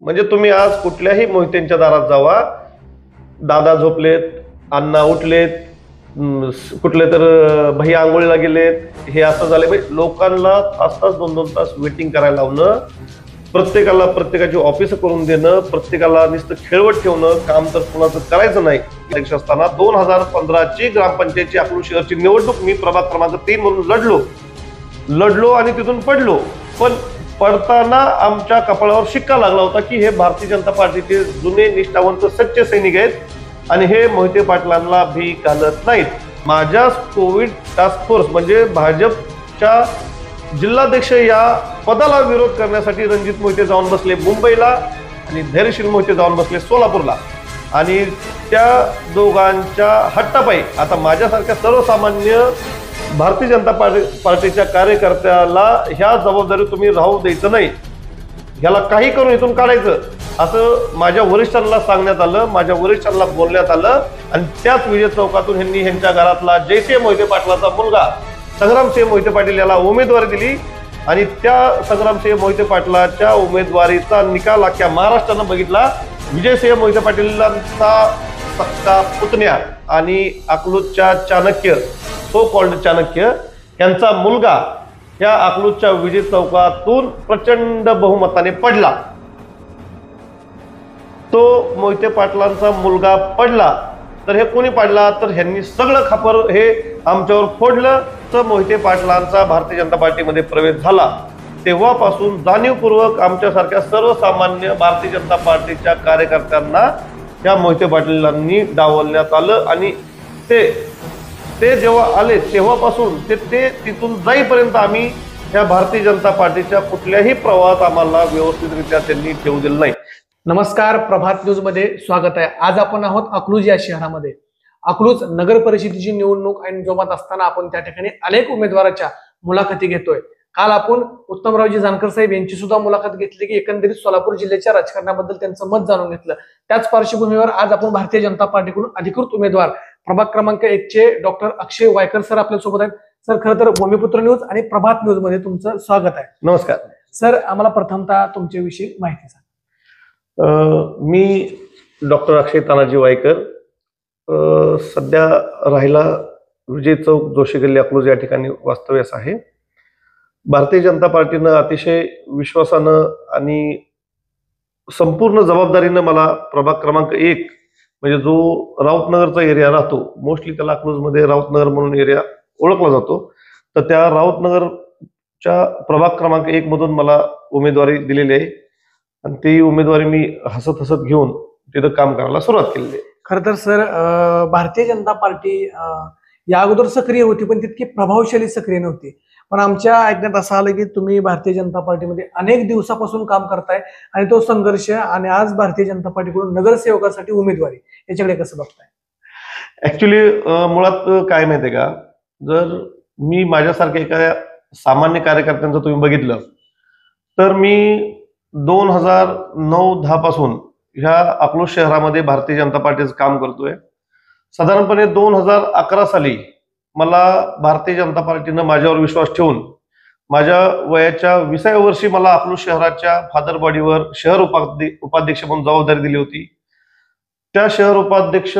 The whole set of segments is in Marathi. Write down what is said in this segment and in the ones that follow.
म्हणजे तुम्ही आज कुठल्याही मोहित्यांच्या दारात जावा, दादा झोपलेत, अण्णा उठलेत, कुठले तर भैया आंघोळीला गेलेत, हे असं झालं. म्हणजे लोकांना तास तास 2-2 तास वेटिंग करायला लावणं, प्रत्येकाला प्रत्येकाची ऑफिस करून देणं, प्रत्येकाला नुसतं खेळवत ठेवणं, काम तर कुणाचं करायचं नाही. अध्यक्ष असताना 2015ची ग्रामपंचायतची अकलूज शहरची निवडणूक मी प्रभाग क्रमांक 3 म्हणून लढलो आणि तिथून पडलो. पण पडताना आमच्या कपाळावर शिक्का लागला होता की हे भारतीय जनता पार्टीचे जुने निष्ठावंत सच्चे सैनिक आहेत आणि हे मोहिते पाटलांना भी घालत नाहीत. माझ्या कोविड टास्क फोर्स म्हणजे भाजपच्या जिल्हाध्यक्ष या पदाला विरोध करण्यासाठी रणजित मोहिते जाऊन बसले मुंबईला आणि धैर्यशील मोहिते जाऊन बसले सोलापूरला. आणि त्या दोघांच्या हट्टापायी आता माझ्यासारख्या सर्वसामान्य भारतीय जनता पार्टीच्या कार्यकर्त्याला ह्या जबाबदारी तुम्ही राहू द्यायचं नाही, ह्याला काही करून इथून काढायचं असं माझ्या वरिष्ठांना सांगण्यात आलं, माझ्या वरिष्ठांना बोलण्यात आलं. आणि त्याच विजय चौकातून ह्यांनी ह्यांच्या घरातला जयसिंह मोहिते पाटलाचा मुलगा संग्रामसिंह मोहिते पाटील याला उमेदवारी दिली. आणि त्या संग्रामसिंह मोहिते पाटलाच्या उमेदवारीचा निकाल अख्ख्या महाराष्ट्रानं बघितला. विजयसिंह मोहिते पाटीलांचा सक्का पुतण्या आणि अकलूजच्या चाणक्य, सो कॉल्ड चाणक्य, यांचा मुलगा या अकलूजच्या विजय चौकातून प्रचंड बहुमताने पडला. तो मोहिते पाटलांचा मुलगा पडला तर हे कोणी पाडला, तर ह्यांनी सगळं खापर हे आमच्यावर फोडलं. तर मोहिते पाटलांचा भारतीय जनता पार्टीमध्ये प्रवेश झाला तेव्हापासून जाणीवपूर्वक आमच्यासारख्या सर्वसामान्य भारतीय जनता पार्टीच्या कार्यकर्त्यांना या मोहिते पाटलांनी डावलण्यात आलं. आणि ते जेव्हा आले तेव्हापासून ते तिथून जाईपर्यंत आम्ही या भारतीय जनता पार्टीच्या कुठल्याही प्रवाहात आम्हाला व्यवस्थितरित्या त्यांनी ठेवू दिलं नाही. नमस्कार, प्रभात न्यूज मध्ये स्वागत आहे. आज आपण आहोत अकलूज या शहरामध्ये. अकलूज नगर परिषदेची निवडणूक आणि जोमात असताना आपण त्या ठिकाणी अनेक उमेदवाराच्या मुलाखती घेतोय. काल आपण उत्तमरावजी जानकर साहेब यांची सुद्धा मुलाखत घेतली की एकंदरीत सोलापूर जिल्ह्याच्या राजकारणाबद्दल त्यांचं मत जाणून घेतलं. त्याच पार्श्वभूमीवर आज आपण भारतीय जनता पार्टीकडून अधिकृत उमेदवार प्रभाग क्रमांक 1 चे डॉक्टर अक्षय वायकर सर आपल्या सोबत आहेत. सर, खरं तर भूमिपुत्र न्यूज आणि प्रभात न्यूज मध्ये तुमचं स्वागत आहे. नमस्कार सर, आम्हाला प्रथमतः तुमच्याविषयी माहिती सांगा. मी डॉक्टर अक्षय तानाजी वायकर, सध्या राहायला विजय चौक जोशी गल्ली अकलूज या ठिकाणी वास्तव्यास आहे. भारतीय जनता पार्टीनं अतिशय विश्वासानं आणि संपूर्ण जबाबदारीनं मला प्रभाग क्रमांक 1 म्हणजे जो राऊतनगरचा एरिया राहतो, मोस्टली त्याला अकलूजमध्ये राऊतनगर म्हणून एरिया ओळखला जातो, तर त्या राऊतनगरच्या प्रभाग क्रमांक 1 मधून मला उमेदवारी दिलेली आहे. आणि ती उमेदवारी मी हसत हसत घेऊन तिथं काम करायला सुरुवात केलेली आहे. खरं तर सर, भारतीय जनता पार्टी या अगोदर सक्रिय होती पण तितकी प्रभावशाली सक्रिय नव्हती. पण आमच्या ऐकण्यात असं आलं की तुम्ही भारतीय जनता पार्टीमध्ये अनेक दिवसापासून काम करताय आणि तो संघर्ष आणि आज भारतीय जनता पार्टीकडून नगरसेवकासाठी उमेदवारी, याच्याकडे कसं बघताय? ऍक्च्युली मुळात काय माहितीये का, जर मी माझ्यासारख्या एका सामान्य कार्यकर्त्यांचं तुम्ही बघितलं तर मी 2009-10 पासून ह्या अकलूज शहरामध्ये भारतीय जनता पार्टीचं काम करतोय. साधारणपणे 2011 साली मला भारतीय जनता पार्टीनं माझ्यावर विश्वास ठेवून माझ्या वयाच्या 20व्या वर्षी मला अकलूज शहराच्या फादर बॉडीवर शहर उपाध्यक्ष म्हणून जबाबदारी दिली होती. त्या शहर उपाध्यक्ष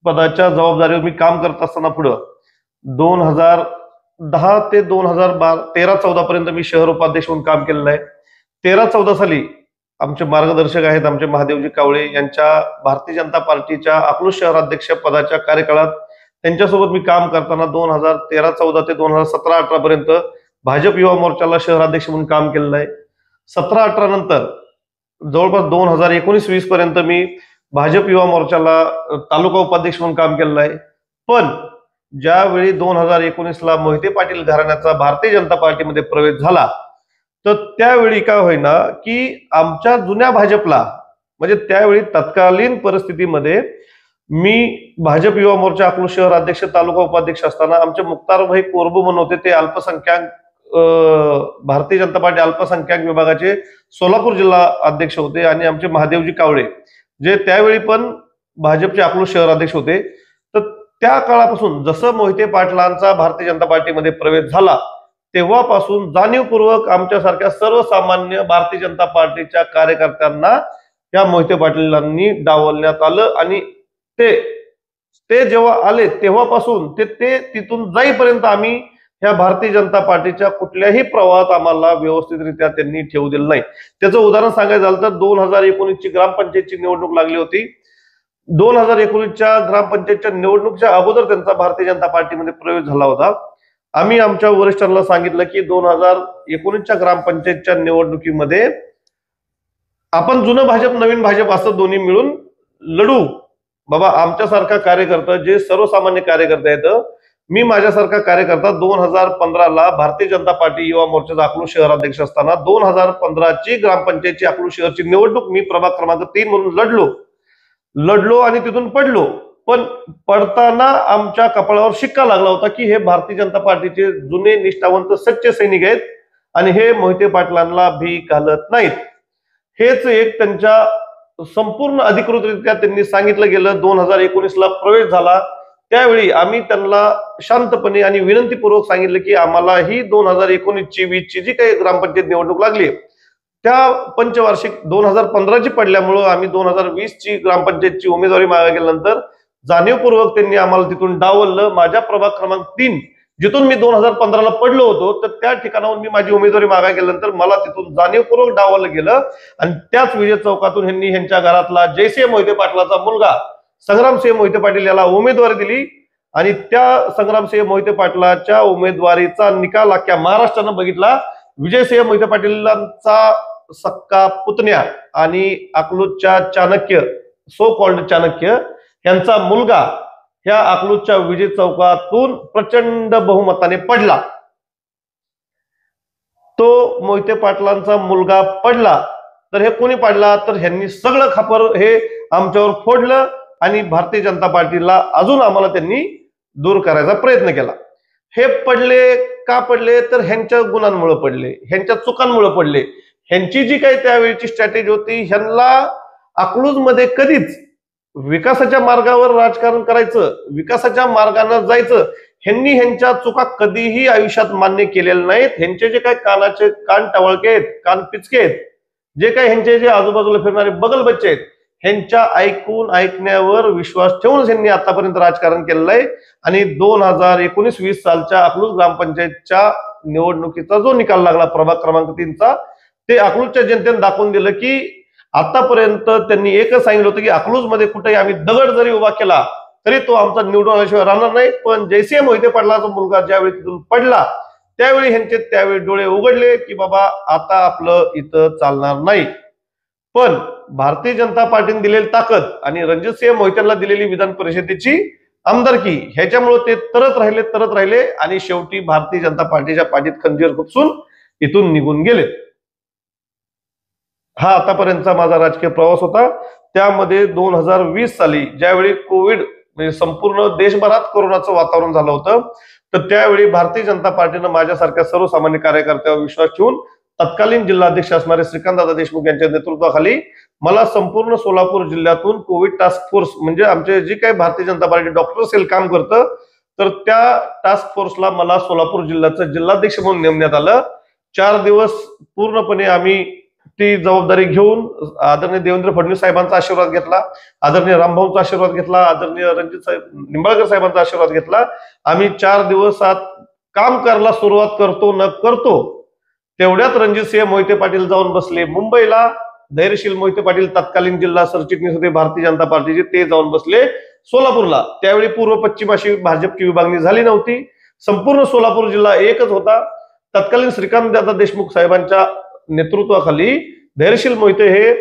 पदाच्या जबाबदारीवर मी काम करत असताना पुढं 2010 ते 2013-14 पर्यंत मी शहर उपाध्यक्ष म्हणून काम केलेलं आहे. 13-14 साली आमचे मार्गदर्शक आहेत आमचे महादेवजी कावळे यांच्या भारतीय जनता पार्टीच्या अकलूज शहराध्यक्ष पदाच्या कार्यकाळात त्यांच्यासोबत मी काम करताना 2013-14 ते 2017-18 पर्यंत भाजप युवा मोर्चाला शहराध्यक्ष म्हणून काम केलेलं आहे. 17-18 नंतर जवळपास 2019-20 पर्यंत मी भाजप युवा मोर्चाला तालुका उपाध्यक्ष म्हणून काम केलेलं आहे. पण ज्यावेळी 2019ला मोहिते पाटील घराण्याचा भारतीय जनता पार्टीमध्ये प्रवेश झाला तर त्यावेळी काय होईना की आमच्या जुन्या भाजपला, म्हणजे त्यावेळी तत्कालीन परिस्थितीमध्ये मी भाजप युवा मोर्चा अकलूज शहर अध्यक्ष तालुका उपाध्यक्ष असताना आमचे मुक्तारभाई कोरबू म्हणून होते, ते अल्पसंख्याक भारतीय जनता पार्टी अल्पसंख्याक विभागाचे सोलापूर जिल्हा अध्यक्ष होते. आणि आमचे महादेवजी कावळे जे त्यावेळी पण भाजपचे अकलूज शहर अध्यक्ष होते. तर त्या काळापासून जसं मोहिते पाटलांचा भारतीय जनता पार्टीमध्ये प्रवेश झाला तेव्हापासून जाणीवपूर्वक आमच्यासारख्या सर्वसामान्य भारतीय जनता पार्टीच्या कार्यकर्त्यांना या मोहिते पाटलांनी डावलण्यात आलं आणि ते जेव्हा आले तेव्हापासून ते तिथून जाईपर्यंत आम्ही ह्या भारतीय जनता पार्टीच्या कुठल्याही प्रवाहात आम्हाला व्यवस्थितरित्या त्यांनी ठेवू दिलं नाही. त्याचं उदाहरण सांगायचं झालं तर 2019 ची ग्रामपंचायतची निवडणूक लागली होती. 2019च्या ग्रामपंचायतच्या निवडणुकीच्या अगोदर त्यांचा भारतीय जनता पार्टीमध्ये प्रवेश झाला होता. आम्ही आमच्या वरिष्ठांना सांगितलं की 2019च्या ग्रामपंचायतच्या निवडणुकीमध्ये आपण जुनं भाजप नवीन भाजप असं दोन्ही मिळून लढू. बाबा आमच्यासारखा कार्यकर्ता जे सर्वसामान्य कार्यकर्ते आहेत, मी माझ्यासारखा कार्यकर्ता 2015ला भारतीय जनता पार्टी युवा मोर्चाचा अकलूज शहराध्यक्ष असताना 2015ची ग्रामपंचायतची अकलूज शहरची निवडणूक मी प्रभाग क्रमांक 3 म्हणून लढलो आणि तिथून पडलो. पण पडताना आमच्या कपाळावर शिक्का लागला होता की हे भारतीय जनता पार्टीचे जुने निष्ठावंत सच्चे सैनिक आहेत आणि हे मोहिते पाटलांना भी घालत नाहीत. हेच एक त्यांच्या संपूर्ण अधिकृतरित्या त्यांनी सांगितलं गेलं. 2019ला प्रवेश झाला त्यावेळी आम्ही त्यांना शांतपणे आणि विनंतीपूर्वक सांगितलं की आम्हाला ही 2019ची 20ची जी काही ग्रामपंचायत निवडणूक लागली त्या पंचवार्षिक 2015ची पडल्यामुळं आम्ही 2020ची ग्रामपंचायतची उमेदवारी मागितल्यानंतर जाणीवपूर्वक त्यांनी आम्हाला तिथून डावललं. माझ्या प्रभाग क्रमांक 3 जिथून मी 2015ला पडलो होतो तर त्या ठिकाणाहून मी माझी उमेदवारी मागा गेल्यानंतर मला तिथून जाणीवपूर्वक डावललं गेलं आणि त्याच विजय चौकातून ह्यांनी ह्यांच्या घरातला जयसिंह मोहिते पाटलाचा मुलगा संग्रामसिंह मोहिते पाटील याला उमेदवारी दिली आणि त्या संग्रामसिंह मोहिते पाटलाच्या उमेदवारीचा निकाल अख्ख्या महाराष्ट्रानं बघितला. विजयसिंह मोहिते पाटीलांचा सक्का पुतण्या आणि अकलूजच्या चाणक्य सो कॉल्ड चाणक्य यांचा मुलगा ह्या अकलूजच्या विजय चौकातून प्रचंड बहुमताने पडला. तो मोहिते पाटलांचा मुलगा पडला तर हे कोणी पाडला तर ह्यांनी सगळं खापर हे आमच्यावर फोडलं आणि भारतीय जनता पार्टीला अजून आम्हाला त्यांनी दूर करायचा प्रयत्न केला. हे पडले का पडले तर ह्यांच्या गुणांमुळे पडले, ह्यांच्या चुकांमुळे पडले. ह्यांची जी काही त्यावेळीची स्ट्रॅटेजी होती, ह्यांना अकलूजमध्ये कधीच विकासाच्या मार्गावर राजकारण करायचं, विकासाच्या मार्गाने जायचं, ह्यांनी ह्यांच्या चुका कधीही आयुष्यात मान्य केलेल्या नाहीत. ह्यांचे जे काही कानाचे कान टवळके आहेत, कान पिचके आहेत, जे काही ह्यांचे जे आजूबाजूला फिरणारे बगल बच्चे आहेत, ह्यांच्या ऐकण्यावर विश्वास ठेवूनच ह्यांनी आतापर्यंत राजकारण केलेलं आहे. आणि 2019-20 सालच्या अकलूज ग्रामपंचायतच्या निवडणुकीचा जो निकाल लागला प्रभाग क्रमांक 3चा, ते अकलूजच्या जनतेने दाखवून दिलं की आतापर्यंत त्यांनी एकच सांगितलं होतं की अकलूजमध्ये कुठेही आम्ही दगड जरी उभा केला तरी तो आमचा निवडून आल्याशिवाय राहणार नाही. पण जयसिंह मोहिते पाटलाचा मुलगा ज्यावेळी तिथून पडला त्यावेळी ह्यांचे त्यावेळी डोळे उघडले की बाबा आता आपलं इथं चालणार नाही. पण भारतीय जनता पार्टीने दिलेली ताकद आणि रणजितसिंह मोहितेंना दिलेली विधान परिषदेची आमदारकी ह्याच्यामुळे ते तरत राहिले आणि शेवटी भारतीय जनता पार्टीच्या पाठीत खंजीर खुपसून इथून निघून गेले. हा आतापर्यंतचा माझा राजकीय प्रवास होता. त्यामध्ये 2020 साली ज्यावेळी कोविड म्हणजे संपूर्ण देशभरात कोरोनाचं वातावरण झालं होतं तर त्यावेळी भारतीय जनता पार्टीनं माझ्यासारख्या सर्वसामान्य कार्यकर्त्यावर विश्वास ठेवून तत्कालीन जिल्हाध्यक्ष असणारे श्रीकांतदादा देशमुख यांच्या नेतृत्वाखाली मला संपूर्ण सोलापूर जिल्ह्यातून कोविड टास्क फोर्स म्हणजे आमचे जे काही Bharatiya Janata party doctor sale काम करतं तर त्या टास्क फोर्सला मला सोलापूर जिल्ह्याचं जिल्हाध्यक्ष म्हणून नेमण्यात आलं. 4 दिवस पूर्णपणे आम्ही ती जबाबदारी घेऊन आदरणीय देवेंद्र फडणवीस साहेबांचा आशीर्वाद घेतला, आदरणीय रामभाऊंचा आशीर्वाद घेतला, आदरणीय रणजित निंबाळकर साहेबांचा आशीर्वाद घेतला. आम्ही 4 दिवसात काम करायला सुरुवात करतो तेवढ्यात रणजितसिंह मोहिते पाटील जाऊन बसले मुंबईला. धैर्यशील मोहिते पाटील तत्कालीन जिल्हा सरचिटणीस होते भारतीय जनता पार्टीचे, ते जाऊन बसले सोलापूरला. त्यावेळी पूर्व पश्चिम अशी भाजपची विभागणी झाली नव्हती, संपूर्ण सोलापूर जिल्हा एकच होता. तत्कालीन श्रीकांतदादा देशमुख साहेबांच्या नेतृत्वाखाली धैर्यशील मोहिते हे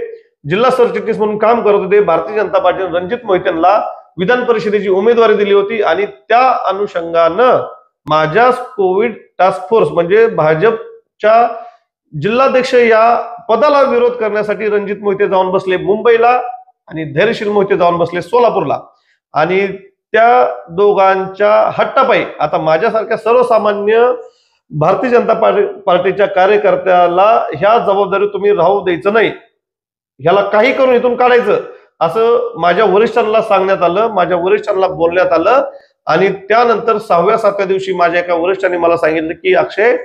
जिल्हा सरचिटणीस म्हणून काम करत होते. भारतीय जनता पार्टीने रणजित मोहितेंना विधान परिषदेची उमेदवारी दिली होती आणि त्या अनुषंगानं माझ्या कोविड टास्क फोर्स म्हणजे भाजपच्या जिल्हाध्यक्ष या पदाला विरोध करण्यासाठी रणजित मोहिते जाऊन बसले मुंबईला आणि धैर्यशील मोहिते जाऊन बसले सोलापूरला. आणि त्या दोघांच्या हट्टापायी आता माझ्यासारख्या सर्वसामान्य भारतीय जनता पार्टीच्या कार्यकर्त्याला ह्या जबाबदारी तुम्ही राहू द्यायचं नाही, ह्याला काही करून इथून काढायचं असं माझ्या वरिष्ठांना सांगण्यात आलं, माझ्या वरिष्ठांना बोलण्यात आलं. आणि त्यानंतर 6व्या-7व्या दिवशी माझ्या एका वरिष्ठांनी मला सांगितलं की अक्षय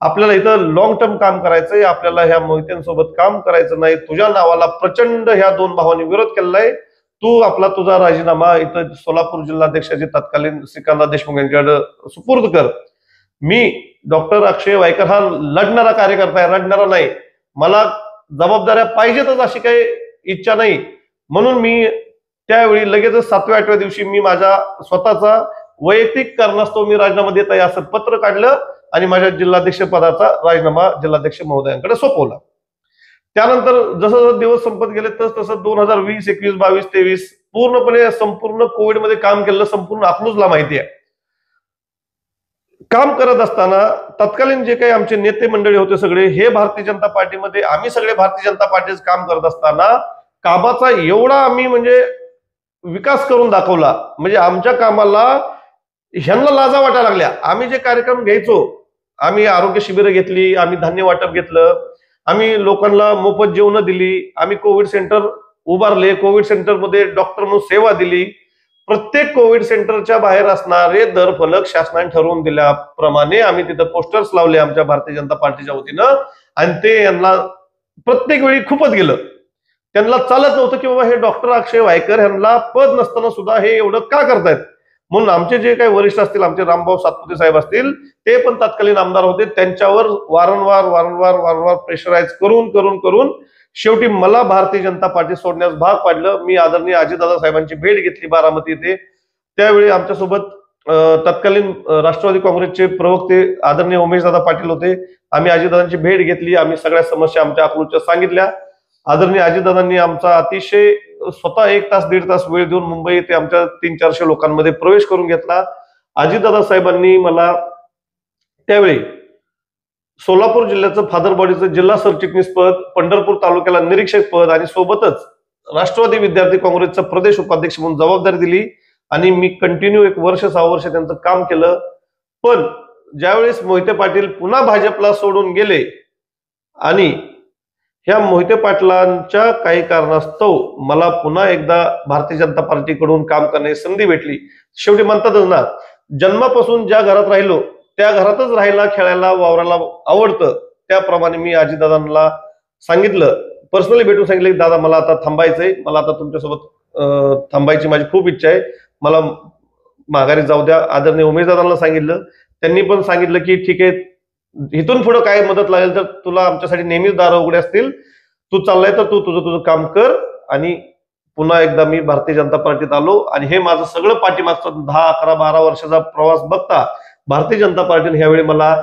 आपल्याला इथं लॉंग टर्म काम करायचंय, आपल्याला ह्या मोहित्यांसोबत काम करायचं नाही. तुझ्या नावाला प्रचंड ह्या दोन भावांनी विरोध केलेला आहे. तू तुझा राजीनामा इथं सोलापूर जिल्हाध्यक्षाचे तत्कालीन श्रीकांत देशमुख यांच्याकडे सुपूर्द कर. मी डॉक्टर अक्षय वायकर हा लढणारा कार्यकर्ता आहे, रडणारा नाही. मला जबाबदाऱ्या पाहिजेतच अशी काही इच्छा नाही. म्हणून मी त्यावेळी लगेचच 7व्या-8व्या दिवशी मी माझ्या स्वतःचा वैयक्तिक कारणास्तव मी राजीनामा देत आहे असं पत्र काढलं आणि माझ्या जिल्हाध्यक्ष पदाचा राजीनामा जिल्हाध्यक्ष महोदयांकडे सोपवला. त्यानंतर जसं दिवस संपत गेले तसं 2020, 21, 22, 23 पूर्णपणे संपूर्ण कोविडमध्ये काम केलं. संपूर्ण अकलूजला माहिती आहे. काम करत असताना तत्कालीन जे काही आमचे नेते मंडळी होते सगळे हे भारतीय जनता पार्टीमध्ये, आम्ही सगळे भारतीय जनता पार्टीचं काम करत असताना कामाचा एवढा आम्ही म्हणजे विकास करून दाखवला. म्हणजे आमच्या कामाला ह्यांना लाजा वाटायला लागल्या. आम्ही जे कार्यक्रम घ्यायचो, आम्ही आरोग्य शिबिरं घेतली, आम्ही धान्य वाटप घेतलं, आम्ही लोकांना मोफत जेवणं दिली, आम्ही कोविड सेंटर उभारले, कोविड सेंटरमध्ये डॉक्टर म्हणून सेवा दिली. प्रत्येक कोविड सेंटरच्या बाहेर असणारे दर फलक शासनाने ठरवून दिल्याप्रमाणे आम्ही तिथं पोस्टर्स लावले आमच्या भारतीय जनता पार्टीच्या वतीनं आणि ते यांना प्रत्येक वेळी खूपच गेलं. त्यांना चालत नव्हतं की बाबा हे डॉक्टर अक्षय वायकर यांना पद नसताना सुद्धा हे एवढं का करतायत. म्हणून आमचे जे काही वरिष्ठ असतील, आमचे रामभाऊ सातपुते साहेब असतील, ते पण तत्कालीन आमदार होते, त्यांच्यावर वारंवार प्रेशराईज करून शेवटी मला भारतीय जनता पार्टी सोडण्यास भाग पाडलं. मी आदरणीय अजितदादा साहेबांची भेट घेतली बारामती येथे. त्यावेळी आमच्यासोबत तत्कालीन राष्ट्रवादी काँग्रेसचे प्रवक्ते आदरणीय उमेशदादा पाटील होते. आम्ही अजितदादांची भेट घेतली. आम्ही सगळ्या समस्या आमच्या अकलूजच्या सांगितल्या. आदरणीय अजितदादांनी आमचा अतिशय स्वतः 1 तास 1.5 तास वेळ देऊन मुंबई येथे आमच्या 300-400 लोकांमध्ये प्रवेश करून घेतला. अजितदादा साहेबांनी मला त्यावेळी सोलापूर जिल्ह्याचं फादर बॉडीचं जिल्हा सरचिटणीस पद, पंढरपूर तालुक्याला निरीक्षक पद आणि सोबतच राष्ट्रवादी विद्यार्थी काँग्रेसचा प्रदेश उपाध्यक्ष म्हणून जबाबदारी दिली आणि मी कंटिन्यू 1 वर्ष 6 वर्ष त्यांचं काम केलं. पण ज्यावेळेस मोहिते पाटील पुन्हा भाजपला सोडून गेले आणि ह्या मोहिते पाटलांच्या काही कारणास्तव मला पुन्हा एकदा भारतीय जनता पार्टीकडून काम करण्याची संधी भेटली. शेवटी म्हणतातच ना, जन्मापासून ज्या घरात राहिलो त्या घरातच राहायला, खेळायला, वावरायला आवडतं. त्याप्रमाणे मी अजितदादांना सांगितलं, पर्सनली भेटून सांगितलं की दादा मला आता थांबायचंय, मला आता तुमच्यासोबत थांबायची माझी खूप इच्छा आहे, मला माघारी जाऊ द्या. आदरणीय उमेशदादांना सांगितलं. त्यांनी पण सांगितलं की ठीक आहे, इथून पुढे काय मदत लागेल तर तुला आमच्यासाठी नेहमीच दार उघडे असतील, तू चाललाय तर तू तुझं काम कर. आणि पुन्हा एकदा मी भारतीय जनता पार्टीत आलो आणि हे माझं सगळं पाठीमागचं 10, 11, 12 वर्षाचा प्रवास बघता भारतीय जनता पार्टीने ह्यावेळी मला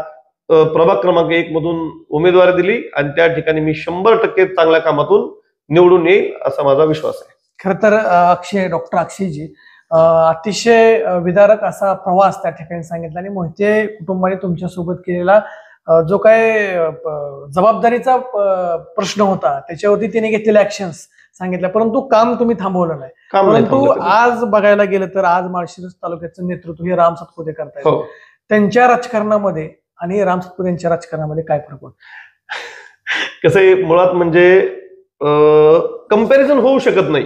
प्रभाग क्रमांक 1 मधून उमेदवारी दिली आणि त्या ठिकाणी मी 100% चांगल्या कामातून निवडून येईल असा माझा विश्वास आहे. खर तर डॉक्टर अक्षयजी अतिशय विदारक असा प्रवास त्या ठिकाणी सांगितला आणि मोहिते कुटुंबाने तुमच्यासोबत केलेला जो काय जबाबदारीचा प्रश्न होता त्याच्यावरती तिने घेतलेले ऍक्शन्स सांगितल्या, परंतु काम तुम्ही थांबवलं नाही. परंतु आज बघायला गेलं तर आज माळशिरस तालुक्याचं नेतृत्व हे राम सातपुते करतायत. त्यांच्या राजकारणामध्ये आणि राम सातपुते यांच्या राजकारणामध्ये काय फरक होता? कसं आहे, मुळात म्हणजे कंपॅरिझन होऊ शकत नाही.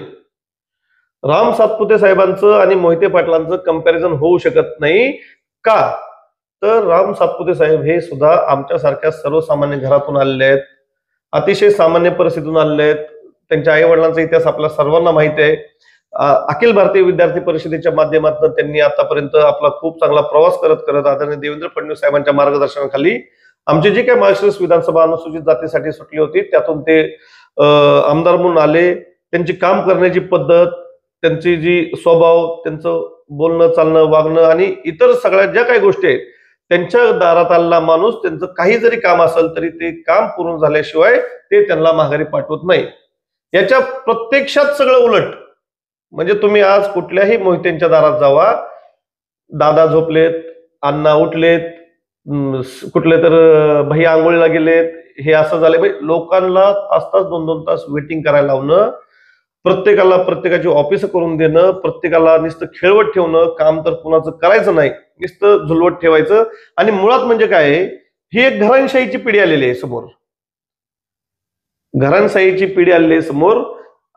राम सातपुते साहेबांचं आणि मोहिते पाटलांचं कंपॅरिझन होऊ शकत नाही. का तर राम सातपुते साहेब हे सुद्धा आमच्यासारख्या सर्वसामान्य घरातून आलेले आहेत, अतिशय सामान्य परिस्थितीतून आलेले आहेत. त्यांच्या आई वडिलांचा इतिहास आपल्या सर्वांना माहिती आहे. अखिल भारतीय विद्यार्थी परिषदेच्या माध्यमातून त्यांनी आतापर्यंत आपला खूप चांगला प्रवास करत आदरणीय देवेंद्र फडणवीस साहेबांच्या मार्गदर्शनाखाली आमची जी काही माळशिरस विधानसभा अनुसूचित जातीसाठी सुटली होती त्यातून ते आमदार म्हणून आले. त्यांची काम करण्याची पद्धत, त्यांची जी स्वभाव, त्यांचं बोलणं, चालणं, वागणं आणि इतर सगळ्या ज्या काही गोष्टी आहेत, त्यांच्या दारात आलेला माणूस त्यांचं काही जरी काम असेल तरी ते काम पूर्ण झाल्याशिवाय ते त्यांना माघारी पाठवत नाही. याच्या प्रत्यक्षात सगळं उलट. म्हणजे तुम्ही आज कुठल्याही मोहित्यांच्या दारात जावा, दादा झोपलेत, अण्णा उठलेत, कुठले तर भैया आंघोळीला गेलेत, हे असं झालंय. म्हणजे लोकांना तास 2-2 तास वेटिंग करायला लावणं, प्रत्येकाला प्रत्येकाची ऑफिस करून देणं, प्रत्येकाला नुसतं खेळवत ठेवणं, काम तर कुणाचं करायचं नाही, नुसतं झुलवत ठेवायचं. आणि मुळात म्हणजे काय, ही एक घराणशाहीची पिढी आलेली आहे समोर. घराणशाहीची पिढी आलेली आहे समोर.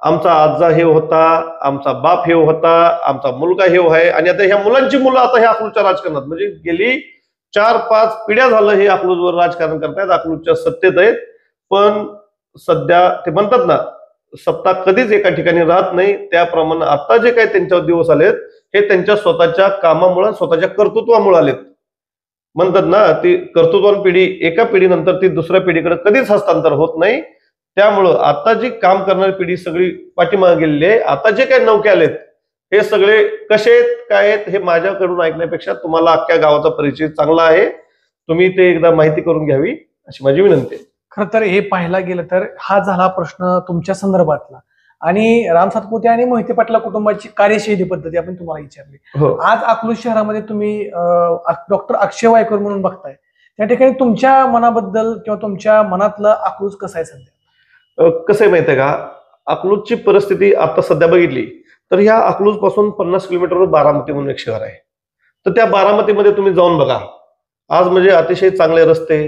आमचा आजा हे होता, आमचा बाप हे होता, आमचा मुलगा हे आहे आणि आता ह्या मुलांची मुलं आता ह्या अकलूजच्या राजकारणात. म्हणजे गेली 4-5 पिढ्या झालं हे अकलूजवर राजकारण करतायत, अकलूजच्या सत्तेत आहेत. पण सध्या ते म्हणतात ना, सत्ता कधीच एका ठिकाणी राहत नाही, त्याप्रमाणे आता जे काही त्यांच्यावर दिवस आलेत हे त्यांच्या स्वतःच्या कामामुळे, स्वतःच्या कर्तृत्वामुळे आलेत. म्हणतात ना, ती कर्तृत्वान पिढी एका पिढीनंतर ती दुसऱ्या पिढीकडे कधीच हस्तांतर होत नाही. त्यामुळं आता जी काम करणारी पिढी सगळी पाठीमागे गेलेली आहे. आता जे काही नौके आलेत हे सगळे कसे आहेत, काय आहेत, हे माझ्याकडून ऐकण्यापेक्षा तुम्हाला अख्ख्या गावाचा परिचय चांगला आहे, तुम्ही ते एकदा माहिती करून घ्यावी अशी माझी विनंती आहे. खरं तर हे पाहायला गेलं तर हा झाला प्रश्न तुमच्या संदर्भातला, आणि राम सातपुते आणि मोहिते पाटला कुटुंबाची कार्यशैली पद्धती आपण तुम्हाला विचारली. हो. आज अकलूज शहरामध्ये तुम्ही डॉक्टर अक्षय वायकर म्हणून बघताय, त्या ठिकाणी तुमच्या मनाबद्दल किंवा तुमच्या मनातलं अकलूज कसं आहे सध्या? कसं आहे माहिती आहे का, अकलूजची परिस्थिती आता सध्या बघितली तर ह्या अकलूज पासून 50 किलोमीटरवर बारामती म्हणून एक शहर आहे. तर त्या बारामतीमध्ये तुम्ही जाऊन बघा, आज म्हणजे अतिशय चांगले रस्ते,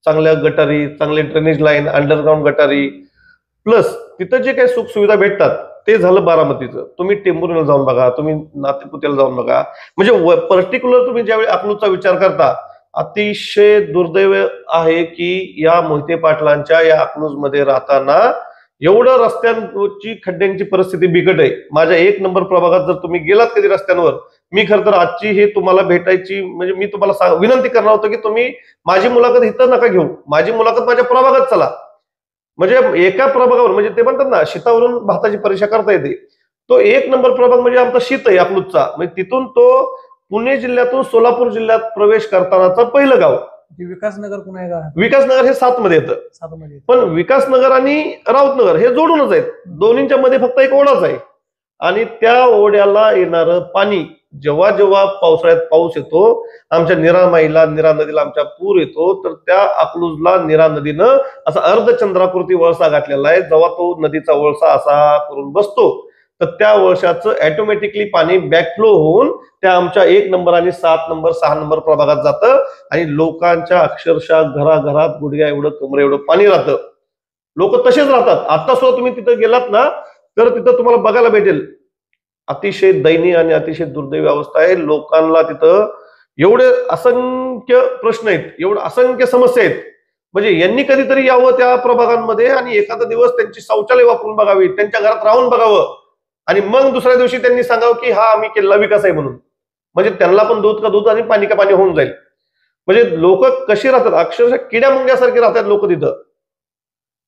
चांगल्या गटारी, चांगले ड्रेनेज लाईन, अंडरग्राऊंड गटारी, प्लस तिथं जे काही सुख सुविधा भेटतात ते झालं बारामतीचं. तुम्ही टेंभुर्णीला जाऊन बघा, तुम्ही नातेपुतेला जाऊन बघा. म्हणजे पर्टिक्युलर तुम्ही ज्यावेळी अकलूजचा विचार करता, अतिशय दुर्दैव आहे की या मोहिते पाटलांच्या या अकलूजमध्ये राहताना एवढं रस्त्यांची खड्ड्यांची परिस्थिती बिकट आहे. माझ्या 1 नंबर प्रभागात जर तुम्ही गेलात कधी रस्त्यांवर, मी खरं तर आजची हे तुम्हाला भेटायची म्हणजे मी तुम्हाला विनंती करणार होतो की तुम्ही माझी मुलाखत इथं नका घेऊ, माझी मुलाखत माझ्या प्रभागात चला. म्हणजे एका प्रभागावर म्हणजे ते म्हणतात ना, शीतावरून भाताची परीक्षा करता येते. तो 1 नंबर प्रभाग म्हणजे आमचा शीत आहे अकलूजचा. म्हणजे तिथून तो पुणे जिल्ह्यातून सोलापूर जिल्ह्यात प्रवेश करतानाचं पहिलं गाव. विकासनगर कुणा आहे का? विकासनगर हे 7 मध्ये येतं. 7 मध्ये. पण विकासनगर आणि राऊतनगर हे जोडूनच आहेत, दोन्हींच्या मध्ये फक्त एक ओढाच आहे. आणि त्या ओढ्याला येणारं पाणी जेव्हा जेव्हा पावसाळ्यात पाऊस येतो, आमच्या निरामाईला, निरा नदीला आमच्या पूर येतो, तर त्या अकलूजला निरा नदीनं असा अर्धचंद्राकृती वळसा घातलेला आहे. जेव्हा तो नदीचा वळसा असा करून बसतो तर त्या वळशाचं ऑटोमॅटिकली पाणी बॅकफ्लो होऊन त्या आमच्या 1 नंबर आणि 7 नंबर 6 नंबर प्रभागात जातं. आणि लोकांच्या अक्षरशः घराघरात गुडघ्या एवढं, कमरे एवढं पाणी राहतं. लोक तसेच राहतात. आता सुद्धा तुम्ही तिथं गेलात ना तर तिथं तुम्हाला बघायला भेटेल अतिशय दयनीय आणि अतिशय दुर्दैवी अवस्था आहे. लोकांना तिथं एवढे असंख्य प्रश्न आहेत, एवढे असंख्य समस्या आहेत. म्हणजे यांनी कधीतरी यावं त्या प्रभागांमध्ये आणि एखादा दिवस त्यांची शौचालय वापरून बघावी, त्यांच्या घरात राहून बघावं, आणि मग दुसऱ्या दिवशी त्यांनी सांगावं की हा आम्ही केलेला विकास आहे म्हणून. म्हणजे त्यांना पण दूध का दूध आणि पाणी का पाणी होऊन जाईल. म्हणजे लोक कशी राहतात, अक्षरशः किड्या मुंग्यासारखे राहतात लोक तिथं.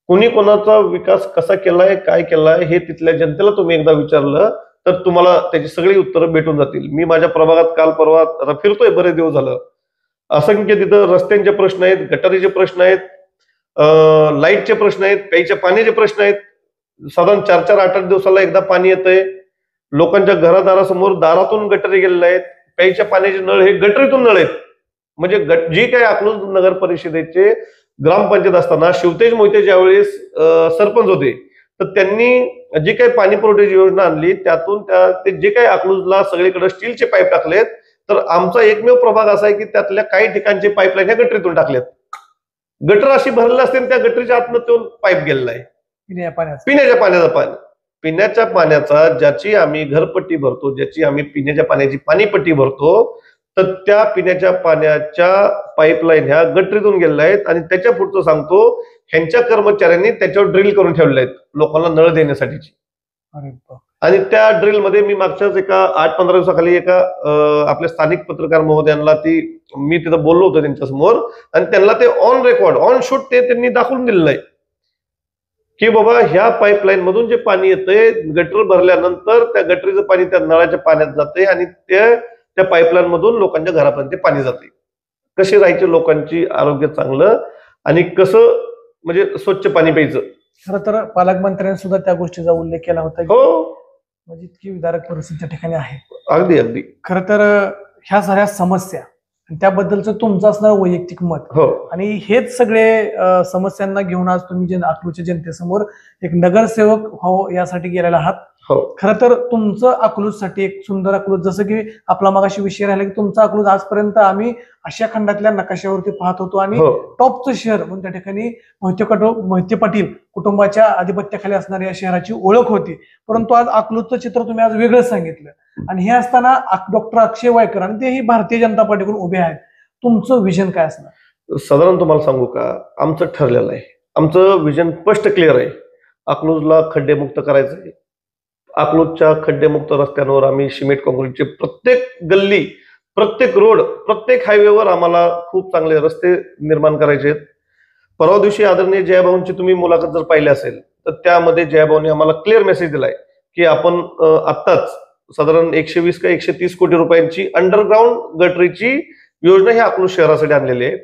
कुणी कोणाचा विकास कसा केलाय, काय केलाय हे तिथल्या जनतेला तुम्ही एकदा विचारलं तर तुम्हाला त्याची सगळी उत्तरं भेटून जातील. मी माझ्या प्रभागात काल परवा फिरतोय, बरेच दिवस झालं. असंख्य तिथं रस्त्यांचे प्रश्न आहेत, गटारीचे प्रश्न आहेत, लाईटचे प्रश्न आहेत, प्यायच्या पाण्याचे प्रश्न आहेत. साधारण 4-4, 8-8 दिवसाला एकदा पाणी येतंय. लोकांच्या घरादारासमोर दारातून गटरी गेलेले आहेत. प्यायच्या पाण्याचे नळ हे गटरीतून नळ आहेत. म्हणजे जी काही अकलूज नगर परिषदेचे ग्रामपंचायत असताना शिवतेज मोहिते ज्यावेळेस सरपंच होते, तर त्यांनी जी काही पाणी पुरवठ्याची योजना आणली त्यातून ते जे काही अकलूजला सगळीकडे स्टीलचे पाईप टाकलेत, तर आमचा एकमेव प्रभाग असा आहे की त्यातल्या काही ठिकाणचे पाईपलाईन ह्या गटरीतून टाकलेत. गटर अशी भरलेली असते त्या गटरीच्या आतनं तो पाईप गेलेला आहे पिण्याच्या पाण्याचा पाणी. पिण्याच्या पाण्याचा ज्याची आम्ही घरपट्टी भरतो, ज्याची आम्ही पिण्याच्या पाण्याची पाणीपट्टी भरतो, तर त्या पिण्याच्या पाण्याच्या पाईपलाईन ह्या गटरीतून गेलेल्या आहेत. आणि त्याच्या पुढचं सांगतो, ह्यांच्या कर्मचाऱ्यांनी त्याच्यावर ड्रिल करून ठेवले आहेत लोकांना नळ देण्यासाठीची. आणि त्या ड्रिल मध्ये मी मागच्याच एका 8-15 दिवसाखाली एका आपल्या स्थानिक पत्रकार महोदयांना मी तिथं बोललो होतो त्यांच्यासमोर, आणि त्यांना ते ऑन रेकॉर्ड, ऑन शूट ते त्यांनी दाखवून दिलेलं आहे की बाबा ह्या पाईपलाईन मधून जे पाणी येतंय, गटर भरल्यानंतर त्या गटरीचं पाणी त्या नळाच्या पाण्यात जाते आणि त्या पाईपलाईन मधून लोकांच्या घरापर्यंत पाणी जाते. कशी राहायची लोकांची आरोग्य चांगलं आणि कसं म्हणजे स्वच्छ पाणी प्यायचं. खरं तर पालकमंत्र्यांनी सुद्धा त्या गोष्टीचा उल्लेख केला होता. हो, म्हणजे इतकी विदारक परिस्थिती त्या ठिकाणी आहे. अगदी अगदी. खरं तर ह्या साऱ्या समस्या आणि त्याबद्दलचं तुमचं असणार वैयक्तिक मत, हो, आणि हेच सगळे समस्यांना घेऊन आज तुम्ही अकलूजच्या जनतेसमोर एक नगरसेवक हो यासाठी गेलेला आहात. हो. खरं तर तुमचं अकलूजसाठी एक सुंदर अकलूज, जसं की आपला मगाशी विषय राहिला की तुमचा अकलूज आजपर्यंत आम्ही आशिया खंडातल्या नकाशावरती पाहत होतो आणि टॉपचं शहर म्हणून त्या ठिकाणी मोहिते पाटील कुटुंबाच्या आधिपत्याखाली असणाऱ्या या शहराची ओळख होती. परंतु आज अकलूजचं चित्र तुम्ही आज वेगळंच सांगितलं. आणि हे असताना डॉक्टर अक्षय वायकर आणि तेही भारतीय जनता पार्टीकडून उभे आहेत. तुमचं विजन काय असणार? साधारण तुम्हाला सांगू का, आमचं ठरलेलं आहे, आमचं विजन स्पष्ट क्लिअर आहे. अकलूजला खड्डेमुक्त करायचं आहे. अकलूजच्या खड्डेमुक्त रस्त्यांवर आम्ही सिमेंट काँक्रीटचे प्रत्येक गल्ली, प्रत्येक रोड, प्रत्येक हायवेवर आम्हाला खूप चांगले रस्ते निर्माण करायचे आहेत. परवा दिवशी आदरणीय जयाभाऊंची तुम्ही मुलाखत जर पाहिली असेल तर त्यामध्ये जयाभाऊंनी आम्हाला क्लिअर मेसेज दिलाय की आपण आत्ताच साधारण 120 का 130 कोटी रुपयांची अंडरग्राऊंड गटरीची योजना ही अकलूज शहरासाठी आणलेली आहे.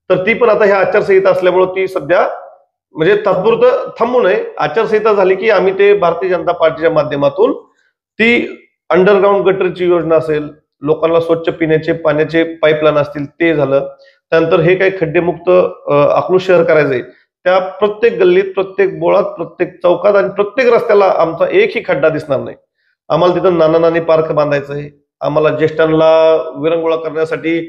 तर ती पण आता ह्या आचारसंहिता असल्यामुळे ती सध्या म्हणजे तात्पुरतं थांबू नये. आचारसंहिता झाली की आम्ही ते भारतीय जनता पार्टीच्या माध्यमातून ती अंडरग्राऊंड गटरीची योजना असेल, लोकांना स्वच्छ पिण्याचे पाण्याचे पाईपलाईन असतील ते झालं, त्यानंतर हे काही खड्डेमुक्त अकलूज शहर करायचंय, त्या प्रत्येक गल्लीत, प्रत्येक बोळात, प्रत्येक चौकात आणि प्रत्येक रस्त्याला आमचा एकही खड्डा दिसणार नाही. आम्हाला तिथं नाना नानी पार्क बांधायचं आहे, आम्हाला ज्येष्ठांना विरंगुळा करण्यासाठी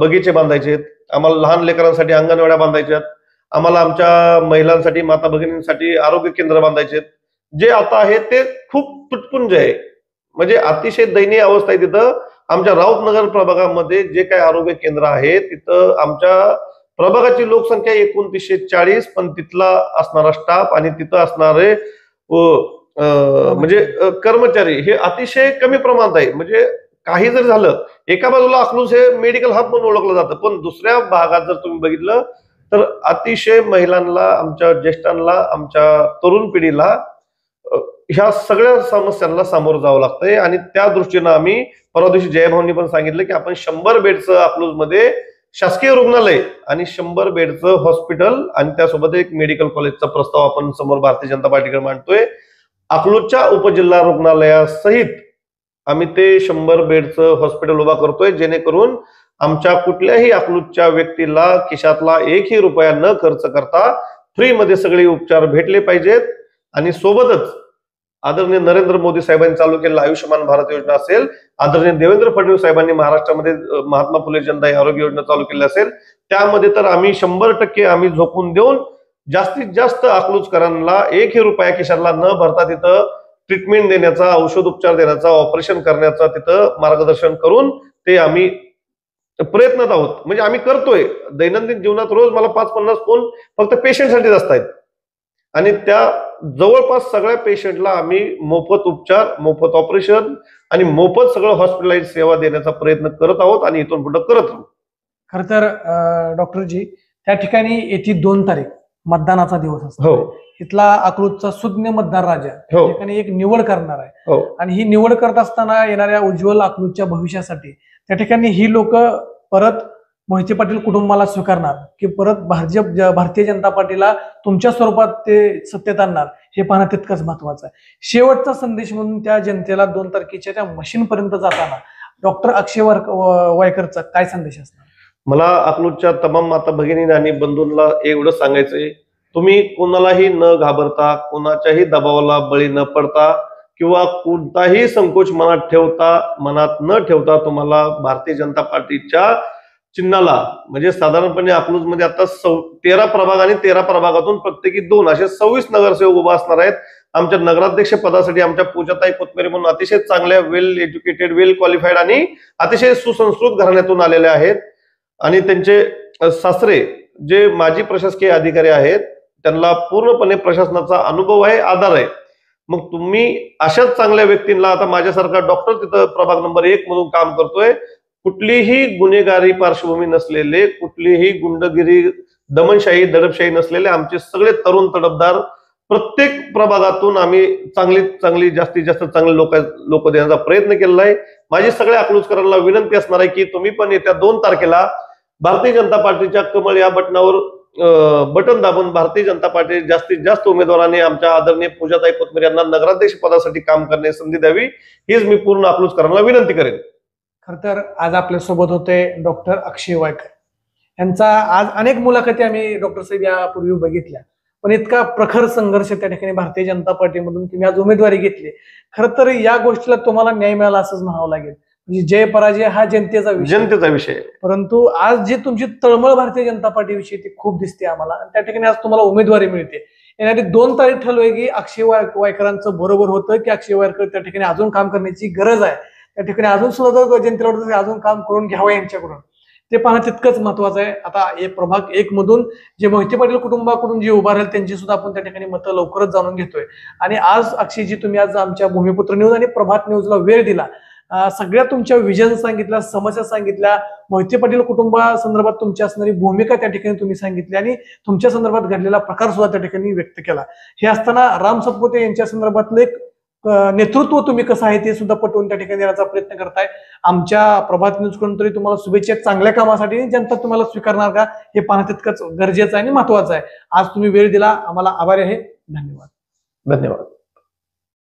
बगीचे बांधायचे आहेत, आम्हाला लहान लेकरांसाठी अंगणवाड्या बांधायच्या आहेत, आम्हाला आमच्या महिलांसाठी, माता भगिनींसाठी आरोग्य केंद्र बांधायचे आहेत. जे आता आहे ते खूप तुटपुंज आहे, म्हणजे अतिशय दयनीय अवस्था आहे. तिथं आमच्या राऊतनगर प्रभागामध्ये जे काही आरोग्य केंद्र आहे तिथं आमच्या प्रभागाची लोकसंख्या 2940, पण तिथला असणारा स्टाफ आणि तिथं असणारे म्हणजे कर्मचारी हे अतिशय कमी प्रमाणात आहे. म्हणजे काही जर झालं, एका बाजूला अकलूज हे मेडिकल हब म्हणून ओळखलं जातं, पण दुसऱ्या भागात जर तुम्ही बघितलं तर अतिशय महिलांना, आमच्या ज्येष्ठांना, आमच्या तरुण पिढीला ह्या सगळ्या समस्यांना सामोरं जावं लागतंय. आणि त्या दृष्टीनं आम्ही परवा दिवशी जयभाऊंनी पण सांगितलं की आपण 100 बेडचं अकलूजमध्ये शासकीय रुग्णालय आणि 100 बेडचं हॉस्पिटल आणि त्यासोबत एक मेडिकल कॉलेजचा प्रस्ताव आपण समोर भारतीय जनता पार्टीकडे मांडतोय. अकलूजच्या उपजिल्हा रुग्णालयासहित आम्ही ते 100 बेडचं हॉस्पिटल उभा करतोय, जेणेकरून आमच्या कुठल्याही अकलूजच्या व्यक्तीला खिशातला एकही रुपया न खर्च करता फ्रीमध्ये सगळे उपचार भेटले पाहिजेत. आणि सोबतच आदरणीय नरेंद्र मोदी साहेबांनी चालू केलेलं आयुष्यमान भारत योजना असेल, आदरणीय देवेंद्र फडणवीस साहेबांनी महाराष्ट्रामध्ये महात्मा फुले जनदायी आरोग्य योजना चालू केली असेल, त्यामध्ये तर आम्ही 100% आम्ही झोकून देऊन जास्तीत जास्त अकलूजकरांना एकही रुपया खिशातला न भरता तिथं ट्रीटमेंट देण्याचा, औषध उपचार देण्याचा, ऑपरेशन करण्याचा तिथं मार्गदर्शन करून ते आम्ही प्रयत्नात आहोत. म्हणजे आम्ही करतोय दैनंदिन जीवनात. रोज मला 5-50 फोन फक्त पेशंटसाठीच असतात आणि त्या जवळपास सगळ्या पेशंटला आम्ही मोफत उपचार, मोफत ऑपरेशन आणि मोफत सगळं हॉस्पिटलाइज सेवा देण्याचा प्रयत्न करत आहोत आणि इथून पुढे करत राहू. खर तर डॉक्टरजी, त्या ठिकाणी येथे 2 तारीख मतदानाचा दिवस असतो. हो. इथला अकलूजचा सुज्ञ मतदार राजा त्या ठिकाणी एक निवड करणार आहे. हो. आणि ही निवड करत असताना येणाऱ्या उज्ज्वल अकलूजच्या भविष्यासाठी त्या ठिकाणी ही लोक परत मोहिते पाटील कुटुंबाला स्वीकारणार की परत भारतीय जनता पार्टीला तुमच्या स्वरूपात ते सत्तेत आणणार, हे पाहणं तितकंच महत्वाचं आहे. शेवटचा संदेश म्हणून त्या जनतेला 2 तारखेच्या त्या मशीन पर्यंत जाताना डॉक्टर अक्षय वायकरचा काय संदेश असणार? मला अकलूजच्या तमाम माता भगिनी आणि बंधूंना एवढं सांगायचंय, तुम्ही कोणालाही न घाबरता, कोणाच्याही दबावाला बळी न पडता किंवा कोणताही संकोच मनात न ठेवता तुम्हाला भारतीय जनता पार्टीच्या चिन्हाला, म्हणजे साधारणपणे अकलूजमध्ये आता 13 प्रभाग आणि 13 प्रभागातून प्रत्येकी 2 असे 26 नगरसेवक उभा असणार आहेत. आमच्या नगराध्यक्ष पदासाठी आमच्या पूजाताई कोथमेरे म्हणून अतिशय चांगल्या, वेल एज्युकेटेड, वेल क्वालिफाईड आणि अतिशय सुसंस्कृत घराण्यातून आलेले आहेत. आणि त्यांचे सासरे जे माजी प्रशासकीय अधिकारी आहेत, त्यांना पूर्णपणे प्रशासनाचा अनुभव आहे, आधार आहे. मग तुम्ही अशाच चांगल्या व्यक्तींना, आता माझ्यासारखा डॉक्टर तिथं प्रभाग नंबर 1 मधून काम करतोय, कुठलीही गुन्हेगारी पार्श्वभूमी नसलेले, कुठलीही गुंडगिरी, दमनशाही, दडपशाही नसलेले आमचे सगळे तरुण तडफदार, प्रत्येक प्रभागातून आम्ही चांगली जास्तीत जास्त चांगले लोक देण्याचा प्रयत्न केलेला आहे. माझी सगळ्या अकलूजकरांना विनंती असणार आहे की तुम्ही पण येत्या 2 तारखेला भारतीय जनता पार्टीच्या कमळ या बटनावर बटन दाबून भारतीय जनता पार्टी जास्तीत जास्त उमेदवारांनी आमच्या आदरणीय पूजाताई कोथमेरे यांना नगराध्यक्ष पदासाठी काम करण्याची संधी द्यावी, हीच मी पूर्ण अकलूजकरांना विनंती करेन. खर तर आज आपल्यासोबत होते डॉक्टर अक्षय वायकर. यांचा आज अनेक मुलाखती आम्ही डॉक्टर साहेब यापूर्वी बघितल्या, पण इतका प्रखर संघर्ष त्या ठिकाणी भारतीय जनता पार्टीमधून तुम्ही आज उमेदवारी घेतली. खर तर या गोष्टीला तुम्हाला न्याय मिळाला असंच म्हणावं लागेल. म्हणजे जय पराजय हा जनतेचा विषय, परंतु आज जी तुमची तळमळ भारतीय जनता पार्टीविषयी ती खूप दिसते आम्हाला. त्या ठिकाणी आज तुम्हाला उमेदवारी मिळते. येणारी 2 तारीख ठरलोय की अक्षय वायकरांचं बरोबर होतं की अक्षय वायकर त्या ठिकाणी अजून काम करण्याची गरज आहे. त्या ठिकाणी अजून सुद्धा जनतेला अजून काम करून घ्यावं यांच्याकडून. ते पाहणं तितकंच महत्वाचं आहे. आता हे प्रभाग 1 मधून जे मोहिते पाटील कुटुंबाकडून जे उभा राहील त्यांची सुद्धा आपण त्या ठिकाणी मतं लवकरच जाणून घेतोय. आणि आज अक्षयजी तुम्ही आज आमच्या भूमिपुत्र न्यूज आणि प्रभात न्यूजला वेळ दिला, सगळ्या तुमच्या विजन सांगितल्या, समस्या सांगितल्या, मोहिते पाटील कुटुंबासंदर्भात तुमची असणारी भूमिका त्या ठिकाणी तुम्ही सांगितली आणि तुमच्या संदर्भात घडलेला प्रकार सुद्धा त्या ठिकाणी व्यक्त केला. हे असताना राम सातपुते यांच्या संदर्भातलं एक नेतृत्व तुम्ही कसं आहे ते सुद्धा पटवून त्या ठिकाणी देण्याचा प्रयत्न करताय. आमच्या प्रभात न्यूज कडून तरी तुम्हाला शुभेच्छा, चांगल्या कामासाठी. जनता तुम्हाला स्वीकारणार का हे पाहणं तितकंच गरजेचं आहे आणि महत्वाचं आहे. आज तुम्ही वेळ दिला, आम्हाला आभारी आहे. धन्यवाद. धन्यवाद.